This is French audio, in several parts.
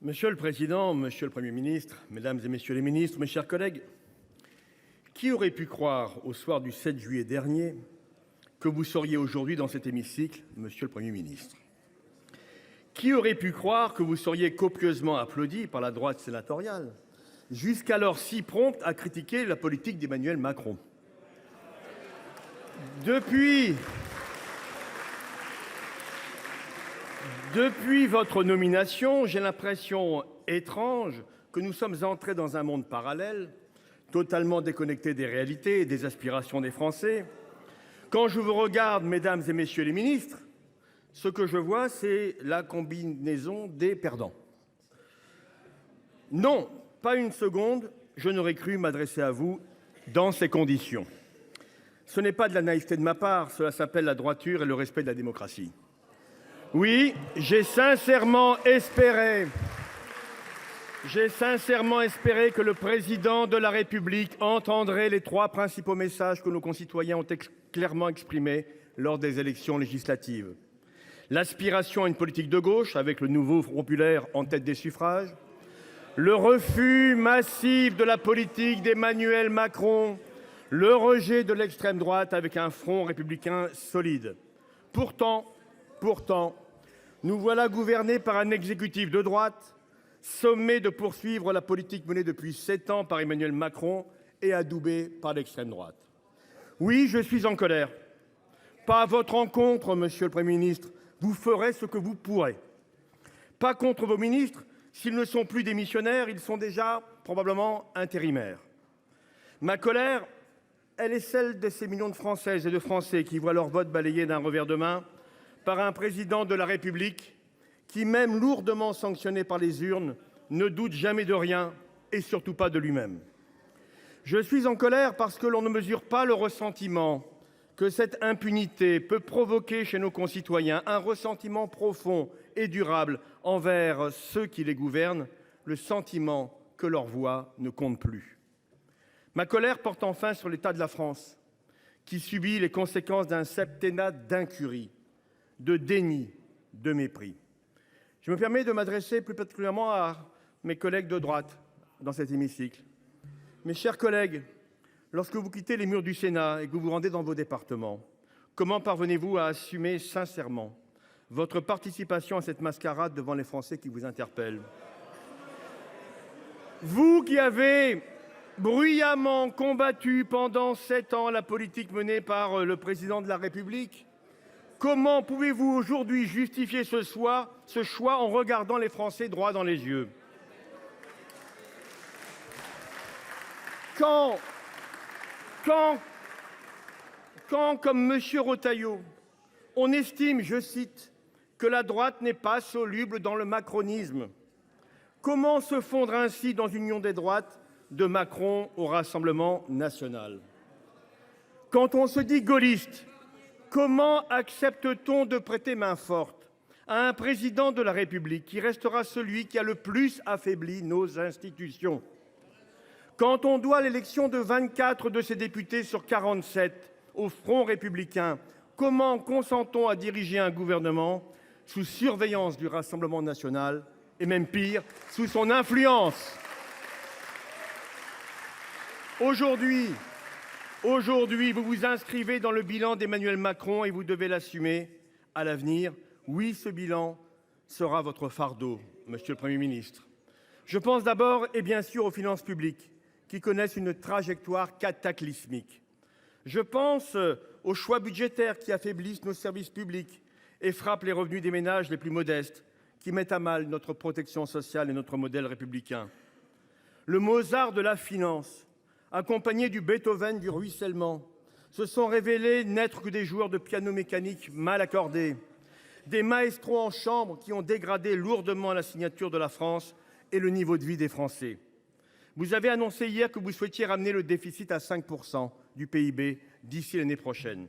Monsieur le Président, Monsieur le Premier ministre, Mesdames et Messieurs les ministres, mes chers collègues, qui aurait pu croire au soir du 7 juillet dernier que vous seriez aujourd'hui dans cet hémicycle, Monsieur le Premier ministre? Qui aurait pu croire que vous seriez copieusement applaudi par la droite sénatoriale, jusqu'alors si prompte à critiquer la politique d'Emmanuel Macron? Depuis votre nomination, j'ai l'impression étrange que nous sommes entrés dans un monde parallèle, totalement déconnecté des réalités et des aspirations des Français. Quand je vous regarde, mesdames et messieurs les ministres, ce que je vois, c'est la combinaison des perdants. Non, pas une seconde, je n'aurais cru m'adresser à vous dans ces conditions. Ce n'est pas de la naïveté de ma part, cela s'appelle la droiture et le respect de la démocratie. Oui, j'ai sincèrement espéré que le président de la République entendrait les trois principaux messages que nos concitoyens ont clairement exprimés lors des élections législatives. L'aspiration à une politique de gauche, avec le nouveau Front populaire en tête des suffrages. Le refus massif de la politique d'Emmanuel Macron. Le rejet de l'extrême droite avec un front républicain solide. Pourtant, nous voilà gouvernés par un exécutif de droite, sommé de poursuivre la politique menée depuis 7 ans par Emmanuel Macron et adoubée par l'extrême droite. Oui, je suis en colère. Pas à votre encontre, Monsieur le Premier ministre. Vous ferez ce que vous pourrez. Pas contre vos ministres. S'ils ne sont plus démissionnaires, ils sont déjà probablement intérimaires. Ma colère, elle est celle de ces millions de Françaises et de Français qui voient leur vote balayé d'un revers de main par un président de la République qui, même lourdement sanctionné par les urnes, ne doute jamais de rien et surtout pas de lui-même. Je suis en colère parce que l'on ne mesure pas le ressentiment que cette impunité peut provoquer chez nos concitoyens, un ressentiment profond et durable envers ceux qui les gouvernent, le sentiment que leur voix ne compte plus. Ma colère porte enfin sur l'état de la France, qui subit les conséquences d'un septennat d'incurie, de déni, de mépris. Je me permets de m'adresser plus particulièrement à mes collègues de droite dans cet hémicycle. Mes chers collègues, lorsque vous quittez les murs du Sénat et que vous vous rendez dans vos départements, comment parvenez-vous à assumer sincèrement votre participation à cette mascarade devant les Français qui vous interpellent? Vous qui avez bruyamment combattu pendant 7 ans la politique menée par le président de la République, comment pouvez-vous aujourd'hui justifier ce choix en regardant les Français droit dans les yeux? Quand, comme M. Retailleau, on estime, je cite, que la droite n'est pas soluble dans le macronisme, comment se fondre ainsi dans une union des droites de Macron au Rassemblement national? Quand on se dit gaulliste, comment accepte-t-on de prêter main forte à un président de la République qui restera celui qui a le plus affaibli nos institutions? Quand on doit l'élection de 24 de ses députés sur 47 au Front républicain, comment consent-on à diriger un gouvernement sous surveillance du Rassemblement national et même pire, sous son influence? Aujourd'hui, vous vous inscrivez dans le bilan d'Emmanuel Macron et vous devez l'assumer à l'avenir. Oui, ce bilan sera votre fardeau, Monsieur le Premier ministre. Je pense d'abord et bien sûr aux finances publiques qui connaissent une trajectoire cataclysmique. Je pense aux choix budgétaires qui affaiblissent nos services publics et frappent les revenus des ménages les plus modestes, qui mettent à mal notre protection sociale et notre modèle républicain. Le Mozart de la finance, accompagné du Beethoven du ruissellement, se sont révélés n'être que des joueurs de piano mécanique mal accordés, des maestros en chambre qui ont dégradé lourdement la signature de la France et le niveau de vie des Français. Vous avez annoncé hier que vous souhaitiez ramener le déficit à 5% du PIB d'ici l'année prochaine.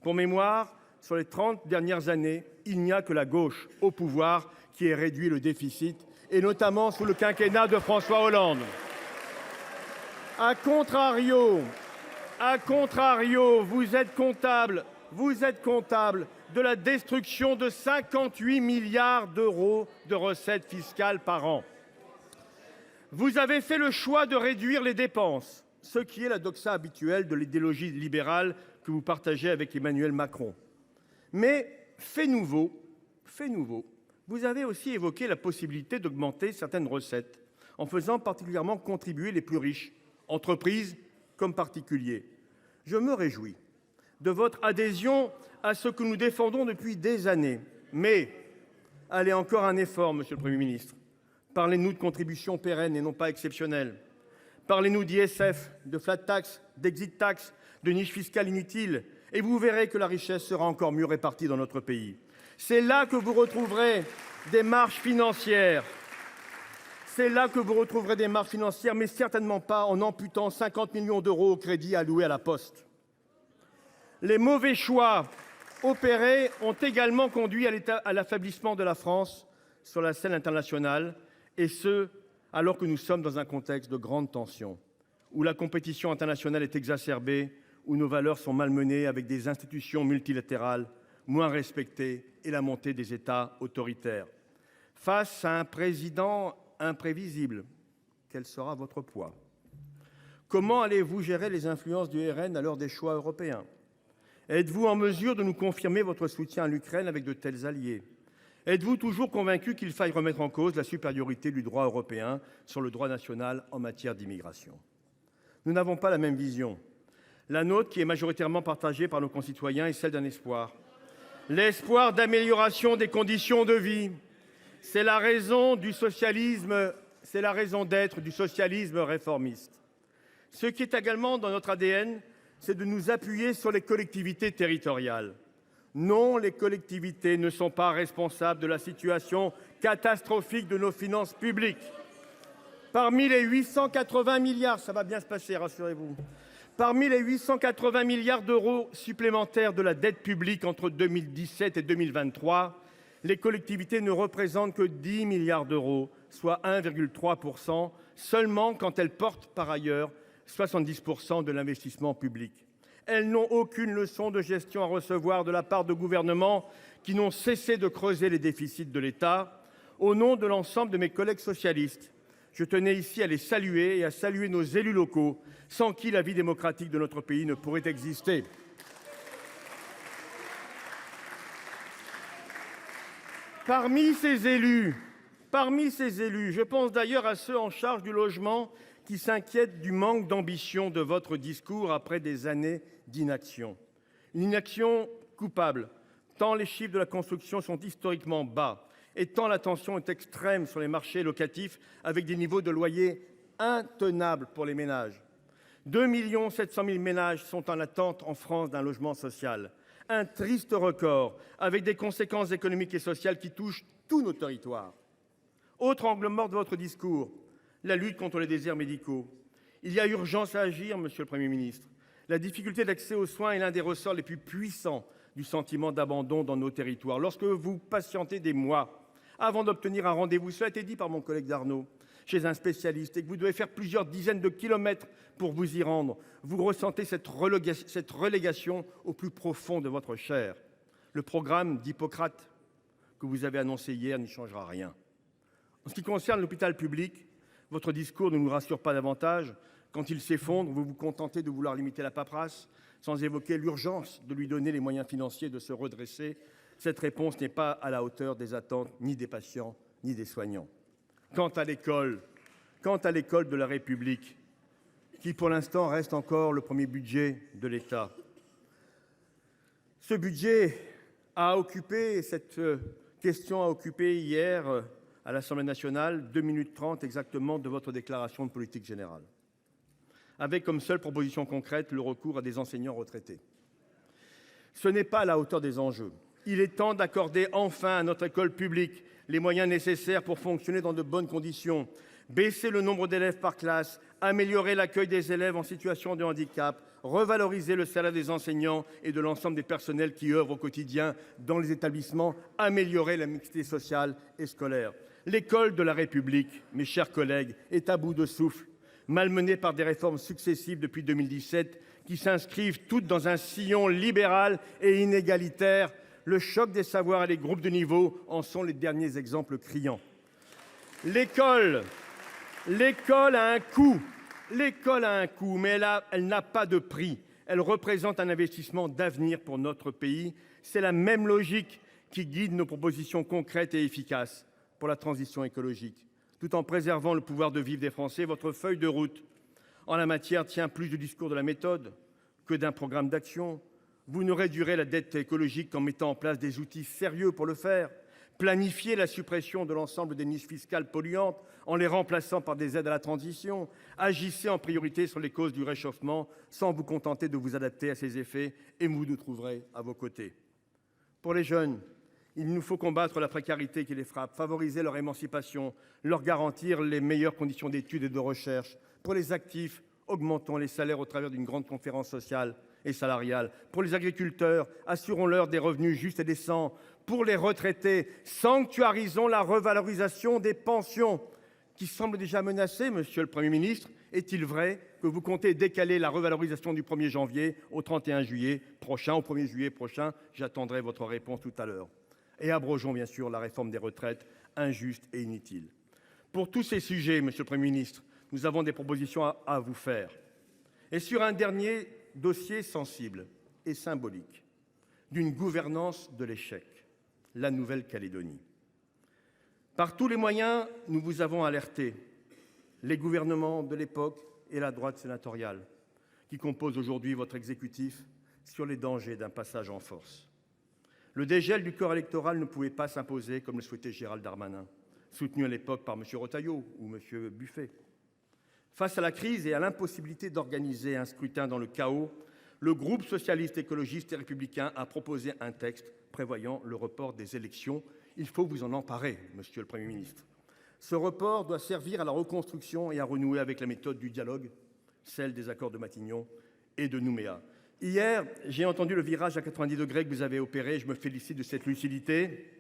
Pour mémoire, sur les 30 dernières années, il n'y a que la gauche au pouvoir qui ait réduit le déficit, et notamment sous le quinquennat de François Hollande. A contrario, vous êtes comptable de la destruction de 58 milliards d'euros de recettes fiscales par an. Vous avez fait le choix de réduire les dépenses, ce qui est la doxa habituelle de l'idéologie libérale que vous partagez avec Emmanuel Macron. Mais, fait nouveau, vous avez aussi évoqué la possibilité d'augmenter certaines recettes, en faisant particulièrement contribuer les plus riches, entreprises comme particuliers. Je me réjouis de votre adhésion à ce que nous défendons depuis des années. Mais allez encore un effort, monsieur le Premier ministre. Parlez-nous de contributions pérennes et non pas exceptionnelles. Parlez-nous d'ISF, de flat tax, d'exit tax, de niches fiscales inutiles, et vous verrez que la richesse sera encore mieux répartie dans notre pays. C'est là que vous retrouverez des marges financières. C'est là que vous retrouverez des marges financières, mais certainement pas en amputant 50 millions d'euros au crédit alloué à la Poste. Les mauvais choix opérés ont également conduit à l'affaiblissement de la France sur la scène internationale, et ce, alors que nous sommes dans un contexte de grande tension, où la compétition internationale est exacerbée, où nos valeurs sont malmenées avec des institutions multilatérales moins respectées et la montée des États autoritaires. Face à un président imprévisible, quel sera votre poids? Comment allez-vous gérer les influences du RN à l'heure des choix européens? Êtes-vous en mesure de nous confirmer votre soutien à l'Ukraine avec de tels alliés? Êtes-vous toujours convaincu qu'il faille remettre en cause la supériorité du droit européen sur le droit national en matière d'immigration? Nous n'avons pas la même vision. La nôtre, qui est majoritairement partagée par nos concitoyens, est celle d'un espoir. L'espoir d'amélioration des conditions de vie. C'est la raison du socialisme, c'est la raison d'être du socialisme réformiste. Ce qui est également dans notre ADN, c'est de nous appuyer sur les collectivités territoriales. Non, les collectivités ne sont pas responsables de la situation catastrophique de nos finances publiques. Parmi les 880 milliards, ça va bien se passer, rassurez-vous. Parmi les 880 milliards d'euros supplémentaires de la dette publique entre 2017 et 2023, les collectivités ne représentent que 10 milliards d'euros, soit 1,3%, seulement quand elles portent par ailleurs 70% de l'investissement public. Elles n'ont aucune leçon de gestion à recevoir de la part de gouvernements qui n'ont cessé de creuser les déficits de l'État. Au nom de l'ensemble de mes collègues socialistes, je tenais ici à les saluer et à saluer nos élus locaux, sans qui la vie démocratique de notre pays ne pourrait exister. Parmi ces élus, je pense d'ailleurs à ceux en charge du logement qui s'inquiètent du manque d'ambition de votre discours après des années d'inaction. Une inaction coupable, tant les chiffres de la construction sont historiquement bas et tant la tension est extrême sur les marchés locatifs avec des niveaux de loyer intenables pour les ménages. 2 700 000 ménages sont en attente en France d'un logement social. Un triste record avec des conséquences économiques et sociales qui touchent tous nos territoires. Autre angle mort de votre discours, la lutte contre les déserts médicaux. Il y a urgence à agir, monsieur le Premier ministre. La difficulté d'accès aux soins est l'un des ressorts les plus puissants du sentiment d'abandon dans nos territoires. Lorsque vous patientez des mois avant d'obtenir un rendez-vous, cela a été dit par mon collègue Darnaud, chez un spécialiste, et que vous devez faire plusieurs dizaines de kilomètres pour vous y rendre, vous ressentez cette relégation au plus profond de votre chair. Le programme d'Hippocrate que vous avez annoncé hier n'y changera rien. En ce qui concerne l'hôpital public, votre discours ne nous rassure pas davantage. Quand il s'effondre, vous vous contentez de vouloir limiter la paperasse, sans évoquer l'urgence de lui donner les moyens financiers de se redresser. Cette réponse n'est pas à la hauteur des attentes ni des patients ni des soignants. Quant à l'école de la République, qui pour l'instant reste encore le premier budget de l'État, ce budget cette question a occupé hier à l'Assemblée nationale 2 minutes 30 exactement de votre déclaration de politique générale, avec comme seule proposition concrète le recours à des enseignants retraités. Ce n'est pas à la hauteur des enjeux. Il est temps d'accorder enfin à notre école publique les moyens nécessaires pour fonctionner dans de bonnes conditions, baisser le nombre d'élèves par classe, améliorer l'accueil des élèves en situation de handicap, revaloriser le salaire des enseignants et de l'ensemble des personnels qui œuvrent au quotidien dans les établissements, améliorer la mixité sociale et scolaire. L'école de la République, mes chers collègues, est à bout de souffle, malmenée par des réformes successives depuis 2017 qui s'inscrivent toutes dans un sillon libéral et inégalitaire. Le choc des savoirs et les groupes de niveau en sont les derniers exemples criants. L'école a un coût. L'école a un coût, mais elle n'a pas de prix. Elle représente un investissement d'avenir pour notre pays. C'est la même logique qui guide nos propositions concrètes et efficaces pour la transition écologique. Tout en préservant le pouvoir de vivre des Français, votre feuille de route en la matière tient plus du discours de la méthode que d'un programme d'action. Vous ne réduirez la dette écologique qu'en mettant en place des outils sérieux pour le faire. Planifiez la suppression de l'ensemble des niches fiscales polluantes en les remplaçant par des aides à la transition. Agissez en priorité sur les causes du réchauffement sans vous contenter de vous adapter à ses effets et vous nous trouverez à vos côtés. Pour les jeunes, il nous faut combattre la précarité qui les frappe, favoriser leur émancipation, leur garantir les meilleures conditions d'études et de recherche. Pour les actifs, augmentons les salaires au travers d'une grande conférence sociale et salariale. Pour les agriculteurs, assurons-leur des revenus justes et décents. Pour les retraités, sanctuarisons la revalorisation des pensions qui semble déjà menacée, monsieur le Premier ministre. Est-il vrai que vous comptez décaler la revalorisation du 1er janvier au 31 juillet prochain, au 1er juillet prochain? J'attendrai votre réponse tout à l'heure. Et abrogeons bien sûr la réforme des retraites, injuste et inutile. Pour tous ces sujets, monsieur le Premier ministre, nous avons des propositions à vous faire. Et sur un dernier dossier sensible et symbolique d'une gouvernance de l'échec, la Nouvelle-Calédonie. Par tous les moyens, nous vous avons alerté, les gouvernements de l'époque et la droite sénatoriale, qui composent aujourd'hui votre exécutif, sur les dangers d'un passage en force. Le dégel du corps électoral ne pouvait pas s'imposer comme le souhaitait Gérald Darmanin, soutenu à l'époque par M. Retailleau ou M. Buffet. Face à la crise et à l'impossibilité d'organiser un scrutin dans le chaos, le groupe socialiste, écologiste et républicain a proposé un texte prévoyant le report des élections. Il faut vous en emparer, monsieur le Premier ministre. Ce report doit servir à la reconstruction et à renouer avec la méthode du dialogue, celle des accords de Matignon et de Nouméa. Hier, j'ai entendu le virage à 90 degrés que vous avez opéré. Je me félicite de cette lucidité.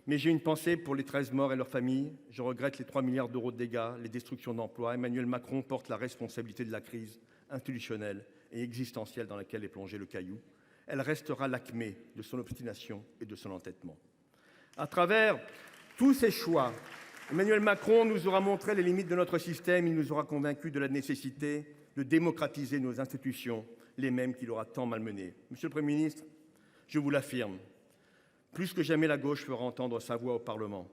Mais j'ai une pensée pour les 13 morts et leurs familles. Je regrette les 3 milliards d'euros de dégâts, les destructions d'emplois. Emmanuel Macron porte la responsabilité de la crise institutionnelle et existentielle dans laquelle est plongé le Caillou. Elle restera l'acmé de son obstination et de son entêtement. À travers tous ces choix, Emmanuel Macron nous aura montré les limites de notre système. Il nous aura convaincus de la nécessité de démocratiser nos institutions, les mêmes qu'il aura tant malmenées. Monsieur le Premier ministre, je vous l'affirme, plus que jamais la gauche fera entendre sa voix au Parlement.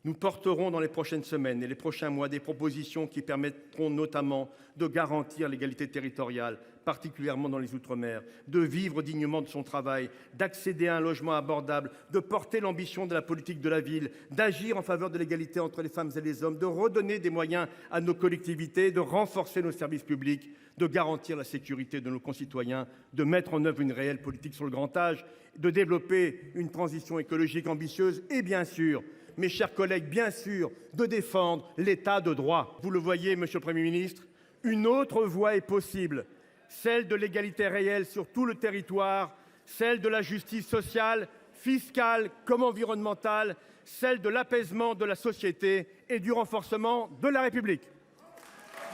Nous porterons dans les prochaines semaines et les prochains mois des propositions qui permettront notamment de garantir l'égalité territoriale, particulièrement dans les Outre-mer, de vivre dignement de son travail, d'accéder à un logement abordable, de porter l'ambition de la politique de la ville, d'agir en faveur de l'égalité entre les femmes et les hommes, de redonner des moyens à nos collectivités, de renforcer nos services publics, de garantir la sécurité de nos concitoyens, de mettre en œuvre une réelle politique sur le grand âge, de développer une transition écologique ambitieuse et bien sûr, mes chers collègues, bien sûr, de défendre l'état de droit. Vous le voyez, monsieur le Premier ministre, une autre voie est possible, celle de l'égalité réelle sur tout le territoire, celle de la justice sociale, fiscale comme environnementale, celle de l'apaisement de la société et du renforcement de la République.